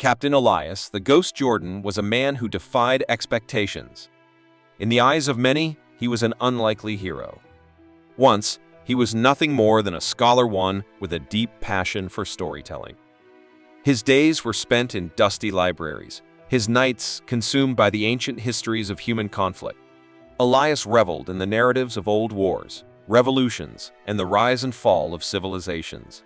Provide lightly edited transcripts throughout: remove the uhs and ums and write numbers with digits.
Captain Elias, the Ghost Jordan, was a man who defied expectations. In the eyes of many, he was an unlikely hero. Once, he was nothing more than a scholar one with a deep passion for storytelling. His days were spent in dusty libraries, his nights consumed by the ancient histories of human conflict. Elias reveled in the narratives of old wars, revolutions, and the rise and fall of civilizations.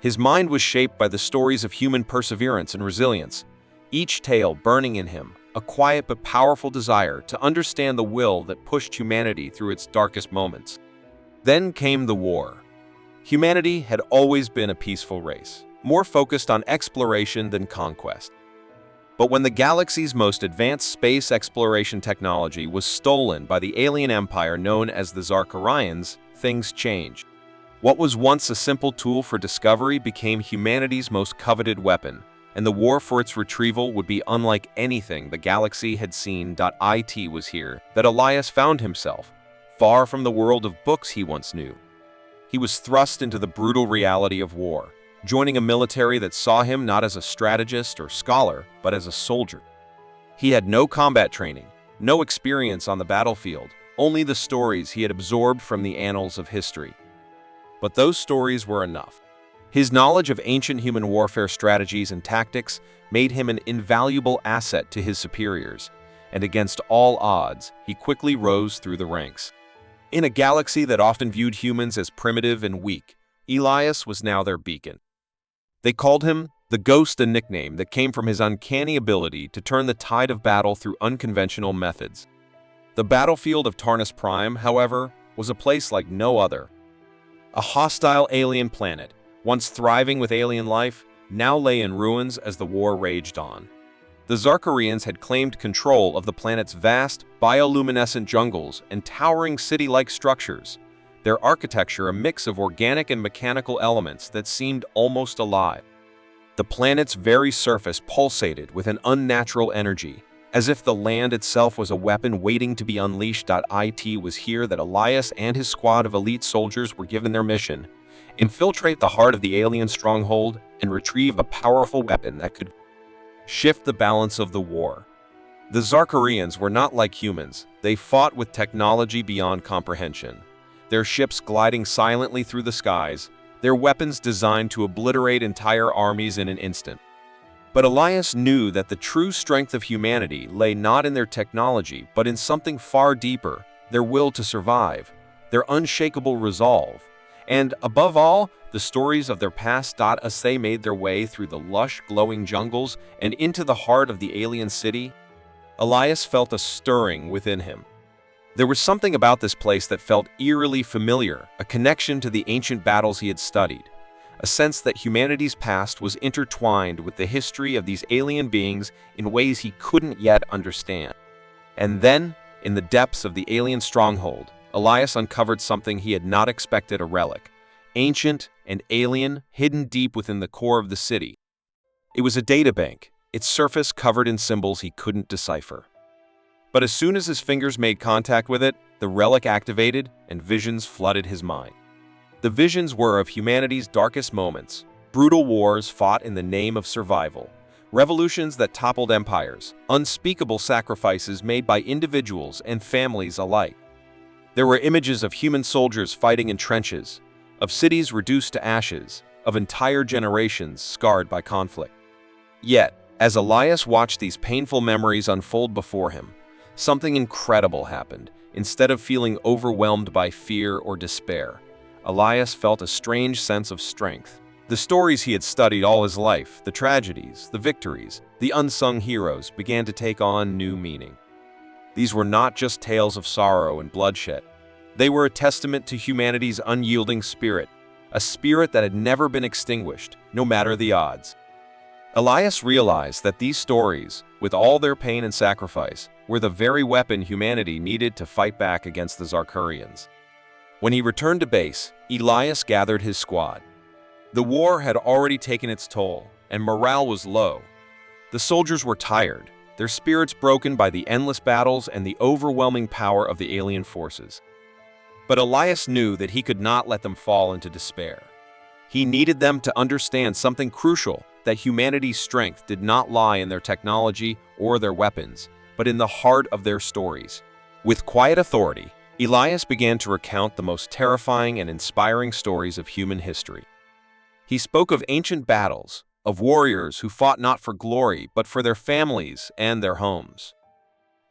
His mind was shaped by the stories of human perseverance and resilience, each tale burning in him a quiet but powerful desire to understand the will that pushed humanity through its darkest moments. Then came the war. Humanity had always been a peaceful race, more focused on exploration than conquest. But when the galaxy's most advanced space exploration technology was stolen by the alien empire known as the Zarkarians, things changed. What was once a simple tool for discovery became humanity's most coveted weapon, and the war for its retrieval would be unlike anything the galaxy had seen. It was here that Elias found himself, far from the world of books he once knew. He was thrust into the brutal reality of war, joining a military that saw him not as a strategist or scholar, but as a soldier. He had no combat training, no experience on the battlefield, only the stories he had absorbed from the annals of history. But those stories were enough. His knowledge of ancient human warfare strategies and tactics made him an invaluable asset to his superiors, and against all odds, he quickly rose through the ranks. In a galaxy that often viewed humans as primitive and weak, Elias was now their beacon. They called him the Ghost, a nickname that came from his uncanny ability to turn the tide of battle through unconventional methods. The battlefield of Tarnus Prime, however, was a place like no other. A hostile alien planet, once thriving with alien life, now lay in ruins as the war raged on. The Zarkarians had claimed control of the planet's vast, bioluminescent jungles and towering city-like structures, their architecture a mix of organic and mechanical elements that seemed almost alive. The planet's very surface pulsated with an unnatural energy, as if the land itself was a weapon waiting to be unleashed. It was here that Elias and his squad of elite soldiers were given their mission: infiltrate the heart of the alien stronghold and retrieve a powerful weapon that could shift the balance of the war. The Zarkarians were not like humans. They fought with technology beyond comprehension, their ships gliding silently through the skies, their weapons designed to obliterate entire armies in an instant. But Elias knew that the true strength of humanity lay not in their technology, but in something far deeper: their will to survive, their unshakable resolve, and, above all, the stories of their past. As they made their way through the lush, glowing jungles and into the heart of the alien city, Elias felt a stirring within him. There was something about this place that felt eerily familiar, a connection to the ancient battles he had studied, a sense that humanity's past was intertwined with the history of these alien beings in ways he couldn't yet understand. And then, in the depths of the alien stronghold, Elias uncovered something he had not expected: a relic, ancient and alien, hidden deep within the core of the city. It was a databank, its surface covered in symbols he couldn't decipher. But as soon as his fingers made contact with it, the relic activated and visions flooded his mind. The visions were of humanity's darkest moments: brutal wars fought in the name of survival, revolutions that toppled empires, unspeakable sacrifices made by individuals and families alike. There were images of human soldiers fighting in trenches, of cities reduced to ashes, of entire generations scarred by conflict. Yet, as Elias watched these painful memories unfold before him, something incredible happened. Instead of feeling overwhelmed by fear or despair, Elias felt a strange sense of strength. The stories he had studied all his life, the tragedies, the victories, the unsung heroes, began to take on new meaning. These were not just tales of sorrow and bloodshed. They were a testament to humanity's unyielding spirit, a spirit that had never been extinguished, no matter the odds. Elias realized that these stories, with all their pain and sacrifice, were the very weapon humanity needed to fight back against the Zarkarians. When he returned to base, Elias gathered his squad. The war had already taken its toll, and morale was low. The soldiers were tired, their spirits broken by the endless battles and the overwhelming power of the alien forces. But Elias knew that he could not let them fall into despair. He needed them to understand something crucial: that humanity's strength did not lie in their technology or their weapons, but in the heart of their stories. With quiet authority, Elias began to recount the most terrifying and inspiring stories of human history. He spoke of ancient battles, of warriors who fought not for glory but for their families and their homes.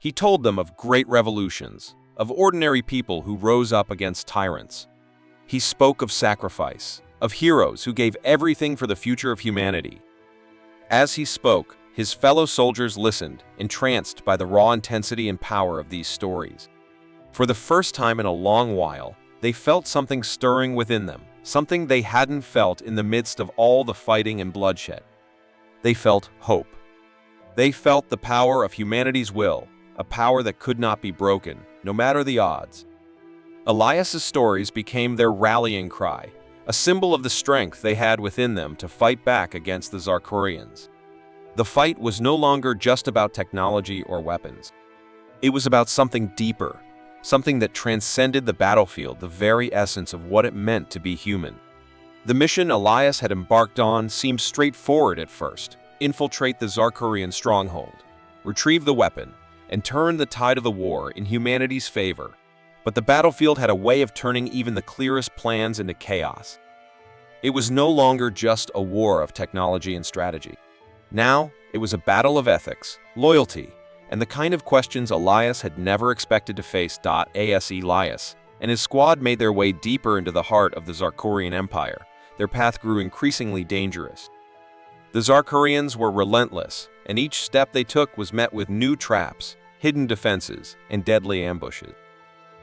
He told them of great revolutions, of ordinary people who rose up against tyrants. He spoke of sacrifice, of heroes who gave everything for the future of humanity. As he spoke, his fellow soldiers listened, entranced by the raw intensity and power of these stories. For the first time in a long while, they felt something stirring within them, something they hadn't felt in the midst of all the fighting and bloodshed. They felt hope. They felt the power of humanity's will, a power that could not be broken, no matter the odds. Elias's stories became their rallying cry, a symbol of the strength they had within them to fight back against the Zarkorians. The fight was no longer just about technology or weapons. It was about something deeper, something that transcended the battlefield, the very essence of what it meant to be human. The mission Elias had embarked on seemed straightforward at first: infiltrate the Zarkorian stronghold, retrieve the weapon, and turn the tide of the war in humanity's favor. But the battlefield had a way of turning even the clearest plans into chaos. It was no longer just a war of technology and strategy. Now, it was a battle of ethics, loyalty, and the kind of questions Elias had never expected to face. As Elias and his squad made their way deeper into the heart of the Zarkorian Empire, their path grew increasingly dangerous. The Zarkorians were relentless, and each step they took was met with new traps, hidden defenses, and deadly ambushes.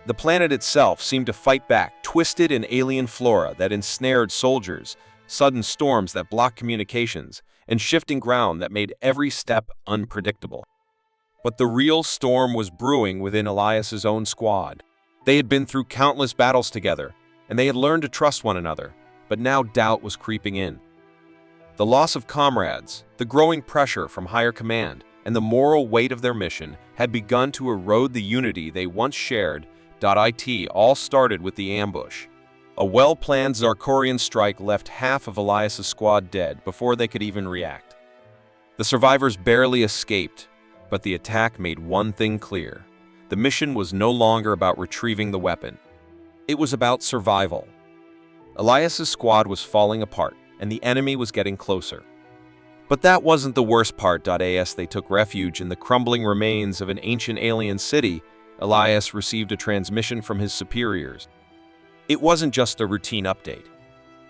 The planet itself seemed to fight back, twisted in alien flora that ensnared soldiers, sudden storms that blocked communications, and shifting ground that made every step unpredictable. But the real storm was brewing within Elias's own squad. They had been through countless battles together, and they had learned to trust one another, but now doubt was creeping in. The loss of comrades, the growing pressure from higher command, and the moral weight of their mission had begun to erode the unity they once shared. It all started with the ambush. A well-planned Zarkorian strike left half of Elias's squad dead before they could even react. The survivors barely escaped, but the attack made one thing clear: the mission was no longer about retrieving the weapon. It was about survival. Elias's squad was falling apart, and the enemy was getting closer. But that wasn't the worst part. As they took refuge in the crumbling remains of an ancient alien city, Elias received a transmission from his superiors. It wasn't just a routine update.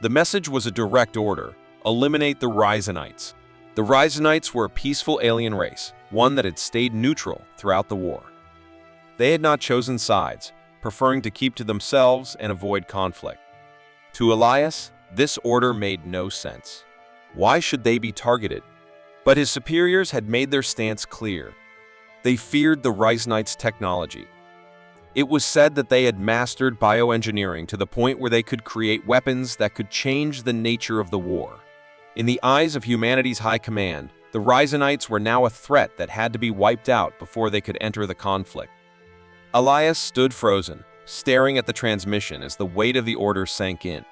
The message was a direct order: eliminate the Ryzanites. The Ryzanites were a peaceful alien race, one that had stayed neutral throughout the war. They had not chosen sides, preferring to keep to themselves and avoid conflict. To Elias, this order made no sense. Why should they be targeted? But his superiors had made their stance clear. They feared the Ryzanites' technology. It was said that they had mastered bioengineering to the point where they could create weapons that could change the nature of the war. In the eyes of humanity's high command, the Ryzanites were now a threat that had to be wiped out before they could enter the conflict. Elias stood frozen, staring at the transmission as the weight of the order sank in.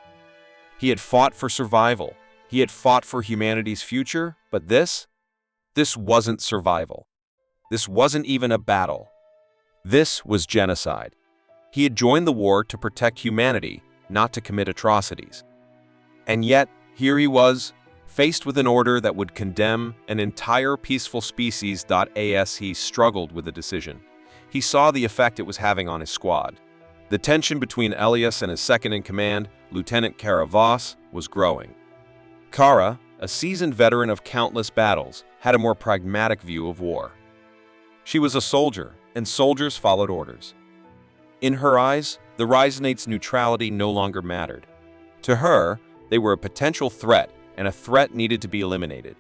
He had fought for survival. He had fought for humanity's future, but this wasn't survival. This wasn't even a battle. This was genocide. He had joined the war to protect humanity, not to commit atrocities. And yet, here he was, faced with an order that would condemn an entire peaceful species. As he struggled with the decision, he saw the effect it was having on his squad. The tension between Elias and his second-in-command, Lieutenant Kara Voss, was growing. Kara, a seasoned veteran of countless battles, had a more pragmatic view of war. She was a soldier, and soldiers followed orders. In her eyes, the Ryzanites' neutrality no longer mattered. To her, they were a potential threat, and a threat needed to be eliminated.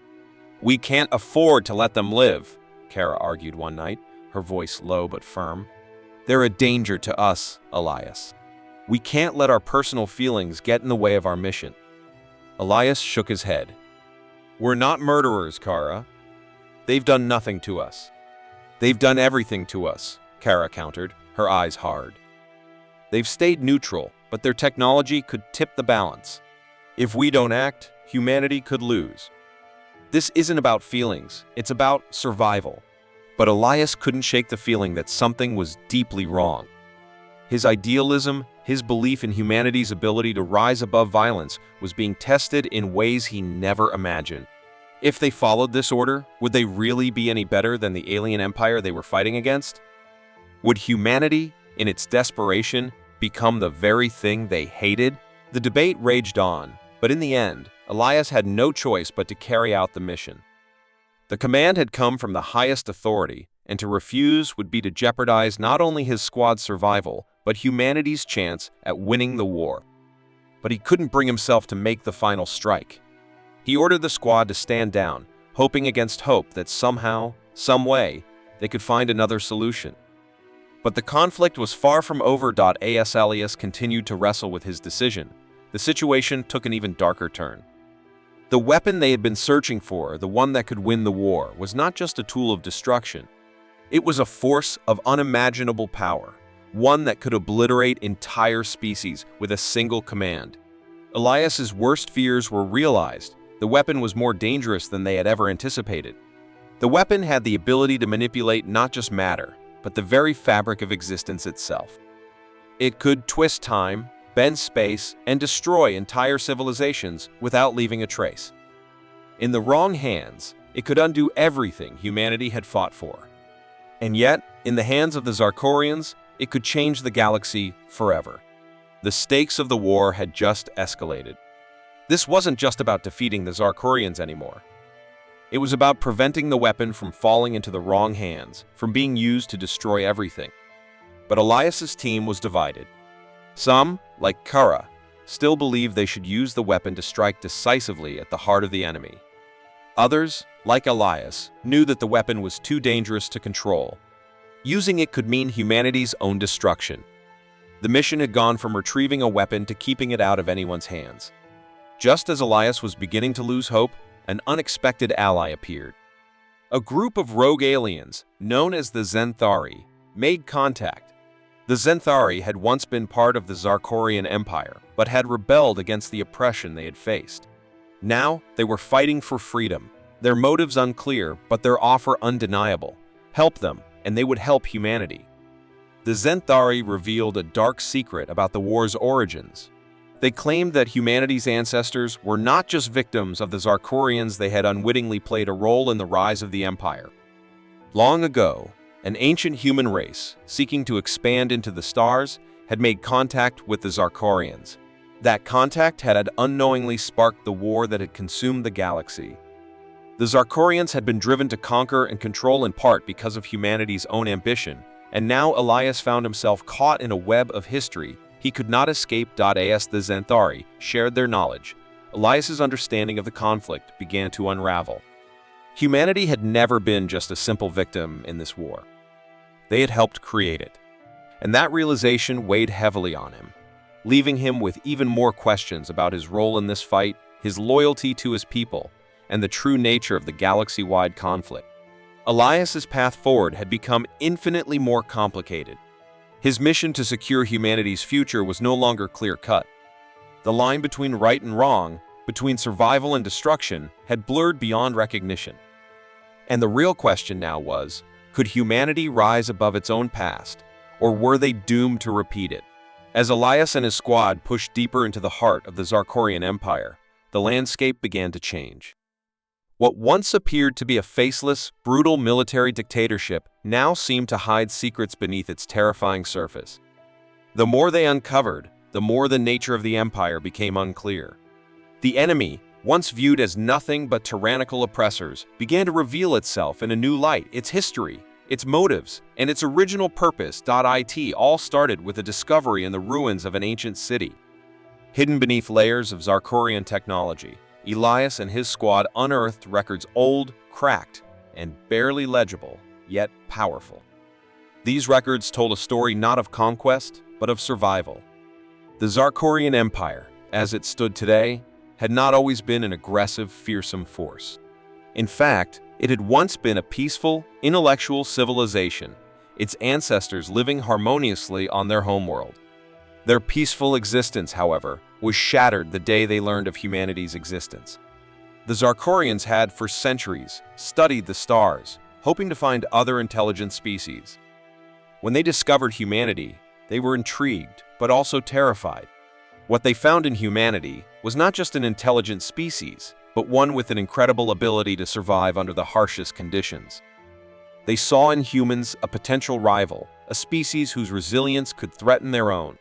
"We can't afford to let them live," Kara argued one night, her voice low but firm. "They're a danger to us, Elias. We can't let our personal feelings get in the way of our mission." Elias shook his head. "We're not murderers, Kara. They've done nothing to us." "They've done everything to us," Kara countered, her eyes hard. "They've stayed neutral, but their technology could tip the balance. If we don't act, humanity could lose." This isn't about feelings, it's about survival. But Elias couldn't shake the feeling that something was deeply wrong. His idealism, his belief in humanity's ability to rise above violence, was being tested in ways he never imagined. If they followed this order, would they really be any better than the alien empire they were fighting against? Would humanity, in its desperation, become the very thing they hated? The debate raged on, but in the end, Elias had no choice but to carry out the mission. The command had come from the highest authority, and to refuse would be to jeopardize not only his squad's survival, but humanity's chance at winning the war. But he couldn't bring himself to make the final strike. He ordered the squad to stand down, hoping against hope that somehow, some way, they could find another solution. But the conflict was far from over. As Elias continued to wrestle with his decision, the situation took an even darker turn. The weapon they had been searching for, the one that could win the war, was not just a tool of destruction. It was a force of unimaginable power, one that could obliterate entire species with a single command. Elias's worst fears were realized. The weapon was more dangerous than they had ever anticipated. The weapon had the ability to manipulate not just matter, but the very fabric of existence itself. It could twist time, bend space, and destroy entire civilizations without leaving a trace. In the wrong hands, it could undo everything humanity had fought for. And yet, in the hands of the Zarkorians, it could change the galaxy forever. The stakes of the war had just escalated. This wasn't just about defeating the Zarkorians anymore. It was about preventing the weapon from falling into the wrong hands, from being used to destroy everything. But Elias's team was divided. Some, like Kara, still believed they should use the weapon to strike decisively at the heart of the enemy. Others, like Elias, knew that the weapon was too dangerous to control. Using it could mean humanity's own destruction. The mission had gone from retrieving a weapon to keeping it out of anyone's hands. Just as Elias was beginning to lose hope, an unexpected ally appeared. A group of rogue aliens, known as the Zenthari, made contact. The Zenthari had once been part of the Zarkorian Empire, but had rebelled against the oppression they had faced. Now, they were fighting for freedom. Their motives unclear, but their offer undeniable. Help them, and they would help humanity. The Zenthari revealed a dark secret about the war's origins. They claimed that humanity's ancestors were not just victims of the Zarkorians. They had unwittingly played a role in the rise of the Empire. Long ago, an ancient human race, seeking to expand into the stars, had made contact with the Zarkorians. That contact had unknowingly sparked the war that had consumed the galaxy. The Zarkorians had been driven to conquer and control in part because of humanity's own ambition, and now Elias found himself caught in a web of history he could not escape. As the Zenthari shared their knowledge, Elias's understanding of the conflict began to unravel. Humanity had never been just a simple victim in this war. They had helped create it. And that realization weighed heavily on him, leaving him with even more questions about his role in this fight, his loyalty to his people, and the true nature of the galaxy-wide conflict. Elias's path forward had become infinitely more complicated. His mission to secure humanity's future was no longer clear-cut. The line between right and wrong, between survival and destruction, had blurred beyond recognition. And the real question now was, could humanity rise above its own past, or were they doomed to repeat it? As Elias and his squad pushed deeper into the heart of the Zarkorian Empire, the landscape began to change. What once appeared to be a faceless, brutal military dictatorship now seemed to hide secrets beneath its terrifying surface. The more they uncovered, the more the nature of the empire became unclear. The enemy, once viewed as nothing but tyrannical oppressors, began to reveal itself in a new light. Its history, its motives, and its original purpose. It all started with a discovery in the ruins of an ancient city. Hidden beneath layers of Zarkorian technology, Elias and his squad unearthed records old, cracked, and barely legible, yet powerful. These records told a story not of conquest, but of survival. The Zarkorian Empire, as it stood today, had not always been an aggressive, fearsome force. In fact, it had once been a peaceful, intellectual civilization, its ancestors living harmoniously on their homeworld. Their peaceful existence, however, was shattered the day they learned of humanity's existence. The Zarkorians had, for centuries, studied the stars, hoping to find other intelligent species. When they discovered humanity, they were intrigued, but also terrified. What they found in humanity was not just an intelligent species, but one with an incredible ability to survive under the harshest conditions. They saw in humans a potential rival, a species whose resilience could threaten their own.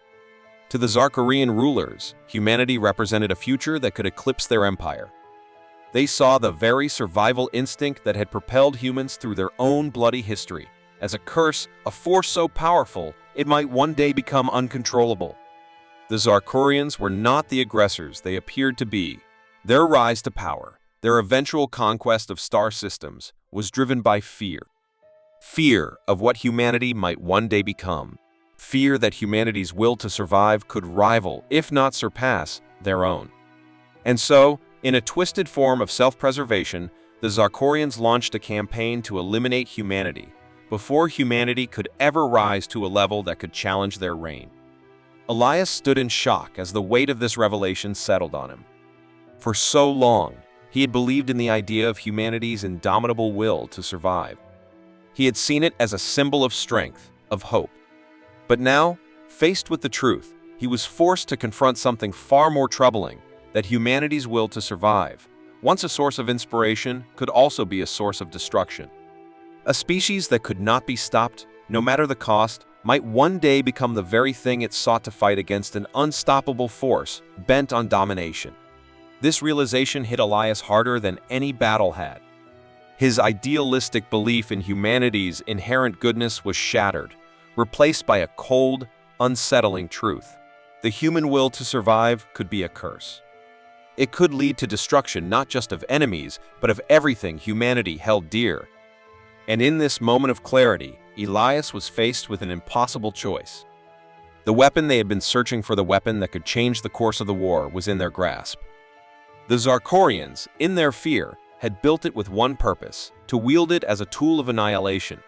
To the Zarkorian rulers, humanity represented a future that could eclipse their empire. They saw the very survival instinct that had propelled humans through their own bloody history as a curse, a force so powerful it might one day become uncontrollable. The Zarkorians were not the aggressors they appeared to be. Their rise to power, their eventual conquest of star systems, was driven by fear. Fear of what humanity might one day become. Fear that humanity's will to survive could rival, if not surpass, their own. And so, in a twisted form of self-preservation, the Zarkorians launched a campaign to eliminate humanity, before humanity could ever rise to a level that could challenge their reign. Elias stood in shock as the weight of this revelation settled on him. For so long, he had believed in the idea of humanity's indomitable will to survive. He had seen it as a symbol of strength, of hope. But now, faced with the truth, he was forced to confront something far more troubling, that humanity's will to survive, once a source of inspiration, could also be a source of destruction. A species that could not be stopped, no matter the cost, might one day become the very thing it sought to fight against, an unstoppable force bent on domination. This realization hit Elias harder than any battle had. His idealistic belief in humanity's inherent goodness was shattered, replaced by a cold, unsettling truth. The human will to survive could be a curse. It could lead to destruction not just of enemies, but of everything humanity held dear. And in this moment of clarity, Elias was faced with an impossible choice. The weapon they had been searching for, the weapon that could change the course of the war, was in their grasp. The Zarkorians, in their fear, had built it with one purpose: to wield it as a tool of annihilation.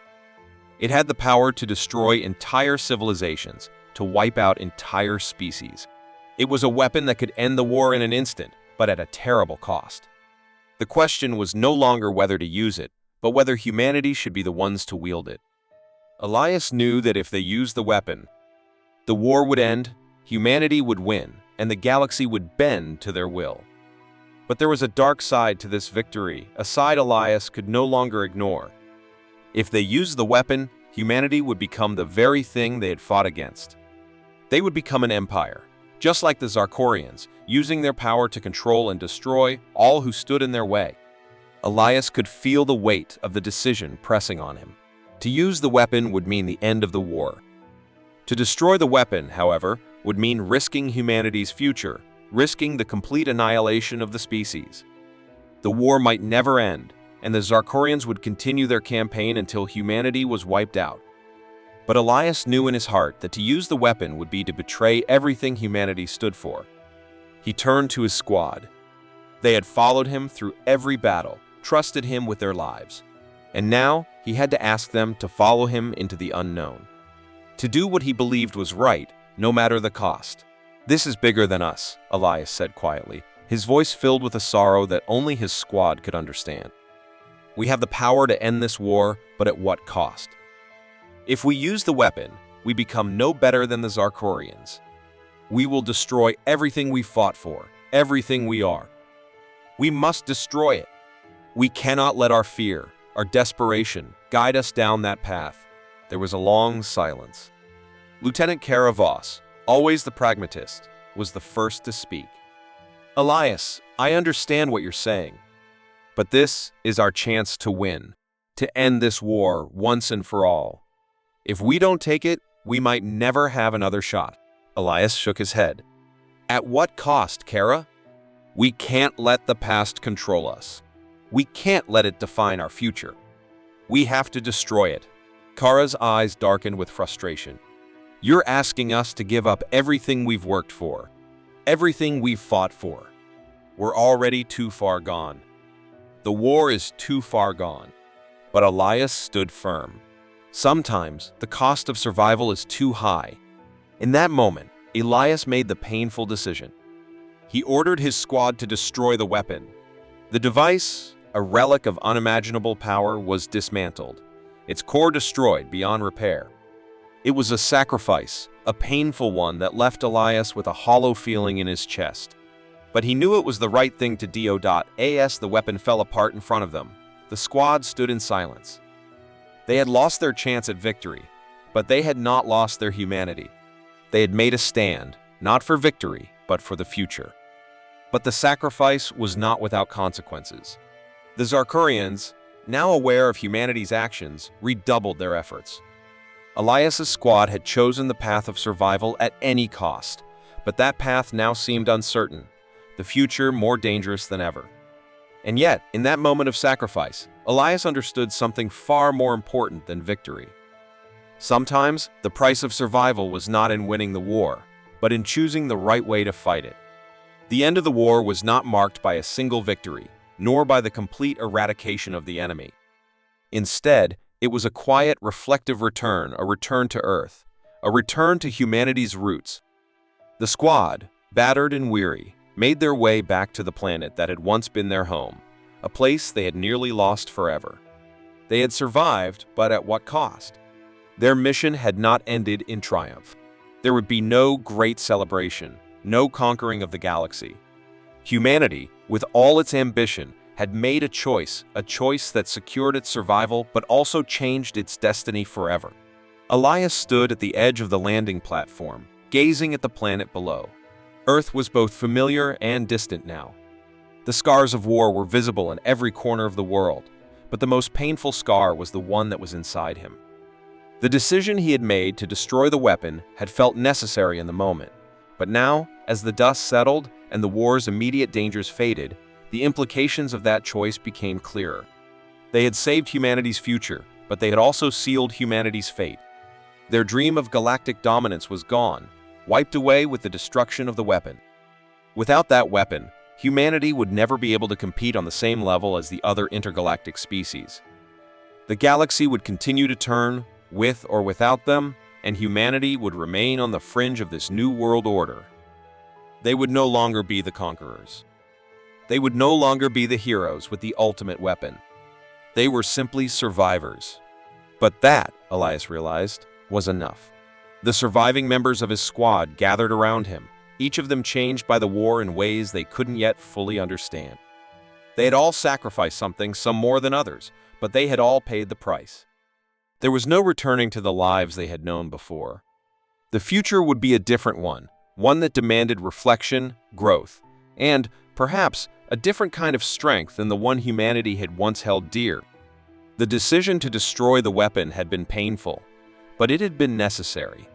It had the power to destroy entire civilizations, to wipe out entire species. It was a weapon that could end the war in an instant, but at a terrible cost. The question was no longer whether to use it, but whether humanity should be the ones to wield it. Elias knew that if they used the weapon, the war would end, humanity would win, and the galaxy would bend to their will. But there was a dark side to this victory, a side Elias could no longer ignore. If they used the weapon, humanity would become the very thing they had fought against. They would become an empire, just like the Zarkorians, using their power to control and destroy all who stood in their way. Elias could feel the weight of the decision pressing on him. To use the weapon would mean the end of the war. To destroy the weapon, however, would mean risking humanity's future, risking the complete annihilation of the species. The war might never end, and the Zarkorians would continue their campaign until humanity was wiped out. But Elias knew in his heart that to use the weapon would be to betray everything humanity stood for. He turned to his squad. They had followed him through every battle, trusted him with their lives. And now he had to ask them to follow him into the unknown. To do what he believed was right, no matter the cost. "This is bigger than us," Elias said quietly, his voice filled with a sorrow that only his squad could understand. "We have the power to end this war, but at what cost? If we use the weapon, we become no better than the Zarkorians. We will destroy everything we fought for, everything we are. We must destroy it. We cannot let our fear, our desperation, guide us down that path." There was a long silence. Lieutenant Kara Voss, always the pragmatist, was the first to speak. "Elias, I understand what you're saying. But this is our chance to win, to end this war once and for all. If we don't take it, we might never have another shot." Elias shook his head. "At what cost, Kara? We can't let the past control us. We can't let it define our future. We have to destroy it." Kara's eyes darkened with frustration. "You're asking us to give up everything we've worked for, everything we've fought for. We're already too far gone. The war is too far gone." But Elias stood firm. Sometimes the cost of survival is too high. In that moment, Elias made the painful decision. He ordered his squad to destroy the weapon. The device, a relic of unimaginable power, was dismantled, its core destroyed beyond repair. It was a sacrifice, a painful one that left Elias with a hollow feeling in his chest. But he knew it was the right thing to do. As the weapon fell apart in front of them, the squad stood in silence. They had lost their chance at victory, but they had not lost their humanity. They had made a stand, not for victory, but for the future. But the sacrifice was not without consequences. The Zarkurians, now aware of humanity's actions, redoubled their efforts. Elias's squad had chosen the path of survival at any cost, but that path now seemed uncertain, the future more dangerous than ever. And yet, in that moment of sacrifice, Elias understood something far more important than victory. Sometimes, the price of survival was not in winning the war, but in choosing the right way to fight it. The end of the war was not marked by a single victory, nor by the complete eradication of the enemy. Instead, it was a quiet, reflective return, a return to Earth, a return to humanity's roots. The squad, battered and weary, made their way back to the planet that had once been their home, a place they had nearly lost forever. They had survived, but at what cost? Their mission had not ended in triumph. There would be no great celebration, no conquering of the galaxy. Humanity, with all its ambition, had made a choice that secured its survival but also changed its destiny forever. Elias stood at the edge of the landing platform, gazing at the planet below. Earth was both familiar and distant now. The scars of war were visible in every corner of the world, but the most painful scar was the one that was inside him. The decision he had made to destroy the weapon had felt necessary in the moment, but now, as the dust settled and the war's immediate dangers faded, the implications of that choice became clearer. They had saved humanity's future, but they had also sealed humanity's fate. Their dream of galactic dominance was gone, wiped away with the destruction of the weapon. Without that weapon, humanity would never be able to compete on the same level as the other intergalactic species. The galaxy would continue to turn, with or without them, and humanity would remain on the fringe of this new world order. They would no longer be the conquerors. They would no longer be the heroes with the ultimate weapon. They were simply survivors. But that, Elias realized, was enough. The surviving members of his squad gathered around him, each of them changed by the war in ways they couldn't yet fully understand. They had all sacrificed something, some more than others, but they had all paid the price. There was no returning to the lives they had known before. The future would be a different one that demanded reflection, growth, and, perhaps, a different kind of strength than the one humanity had once held dear. The decision to destroy the weapon had been painful, but it had been necessary.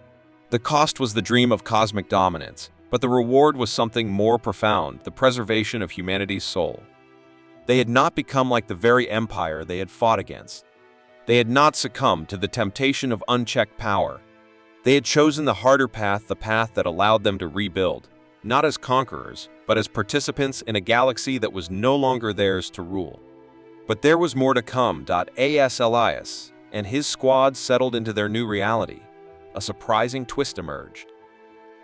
The cost was the dream of cosmic dominance, but the reward was something more profound, the preservation of humanity's soul. They had not become like the very empire they had fought against. They had not succumbed to the temptation of unchecked power. They had chosen the harder path, the path that allowed them to rebuild, not as conquerors, but as participants in a galaxy that was no longer theirs to rule. But there was more to come. As Elias and his squad settled into their new reality, a surprising twist emerged.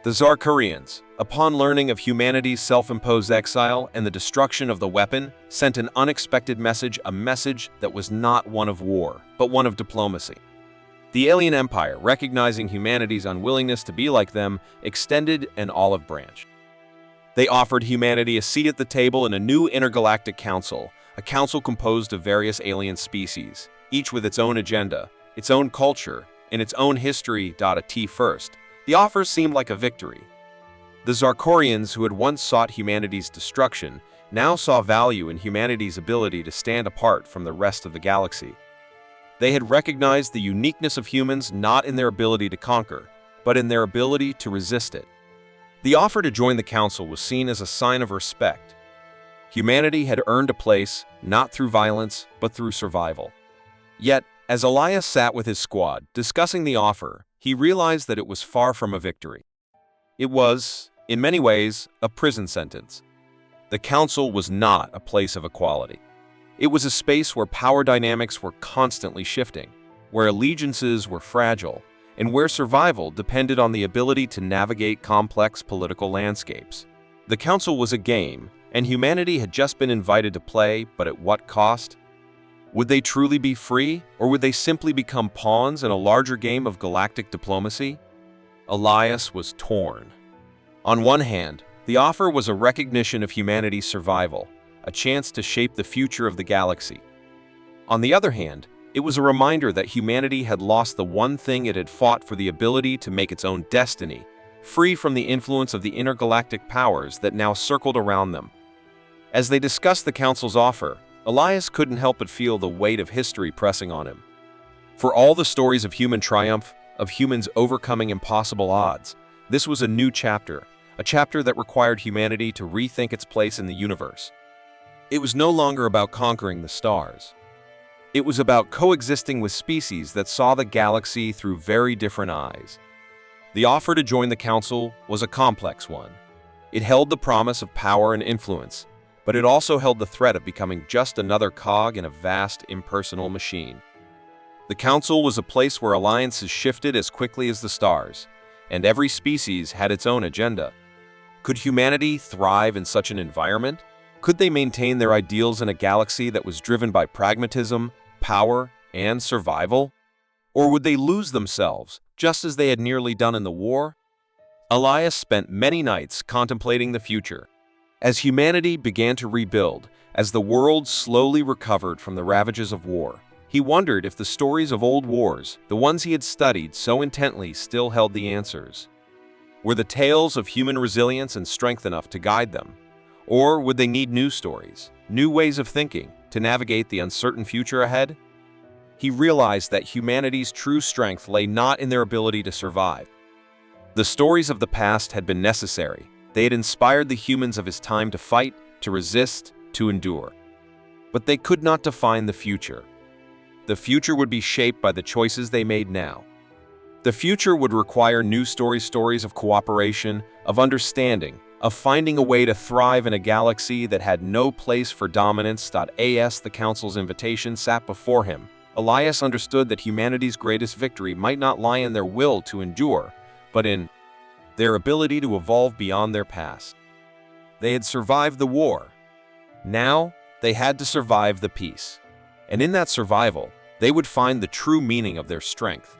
The Zarkurians, upon learning of humanity's self-imposed exile and the destruction of the weapon, sent an unexpected message, a message that was not one of war, but one of diplomacy. The alien empire, recognizing humanity's unwillingness to be like them, extended an olive branch. They offered humanity a seat at the table in a new intergalactic council, a council composed of various alien species, each with its own agenda, its own culture, and its own history. At first, the offer seemed like a victory. The Zarkurians, who had once sought humanity's destruction, now saw value in humanity's ability to stand apart from the rest of the galaxy. They had recognized the uniqueness of humans not in their ability to conquer, but in their ability to resist it. The offer to join the council was seen as a sign of respect. Humanity had earned a place, not through violence, but through survival. Yet, as Elias sat with his squad, discussing the offer, he realized that it was far from a victory. It was, in many ways, a prison sentence. The council was not a place of equality. It was a space where power dynamics were constantly shifting, where allegiances were fragile, and where survival depended on the ability to navigate complex political landscapes. The council was a game, and humanity had just been invited to play, but at what cost? Would they truly be free, or would they simply become pawns in a larger game of galactic diplomacy? Elias was torn. On one hand, the offer was a recognition of humanity's survival, a chance to shape the future of the galaxy. On the other hand, it was a reminder that humanity had lost the one thing it had fought for: the ability to make its own destiny, free from the influence of the intergalactic powers that now circled around them. As they discussed the Council's offer, Elias couldn't help but feel the weight of history pressing on him. For all the stories of human triumph, of humans overcoming impossible odds, this was a new chapter, a chapter that required humanity to rethink its place in the universe. It was no longer about conquering the stars. It was about coexisting with species that saw the galaxy through very different eyes. The offer to join the Council was a complex one. It held the promise of power and influence, but it also held the threat of becoming just another cog in a vast, impersonal machine. The Council was a place where alliances shifted as quickly as the stars, and every species had its own agenda. Could humanity thrive in such an environment? Could they maintain their ideals in a galaxy that was driven by pragmatism, power, and survival? Or would they lose themselves, just as they had nearly done in the war? Elias spent many nights contemplating the future. As humanity began to rebuild, as the world slowly recovered from the ravages of war, he wondered if the stories of old wars, the ones he had studied so intently, still held the answers. Were the tales of human resilience and strength enough to guide them? Or would they need new stories, new ways of thinking, to navigate the uncertain future ahead? He realized that humanity's true strength lay not in their ability to survive. The stories of the past had been necessary. They had inspired the humans of his time to fight, to resist, to endure. But they could not define the future. The future would be shaped by the choices they made now. The future would require new stories of cooperation, of understanding, of finding a way to thrive in a galaxy that had no place for dominance. As the Council's invitation sat before him, Elias understood that humanity's greatest victory might not lie in their will to endure, but in their ability to evolve beyond their past. They had survived the war. Now, they had to survive the peace. And in that survival, they would find the true meaning of their strength.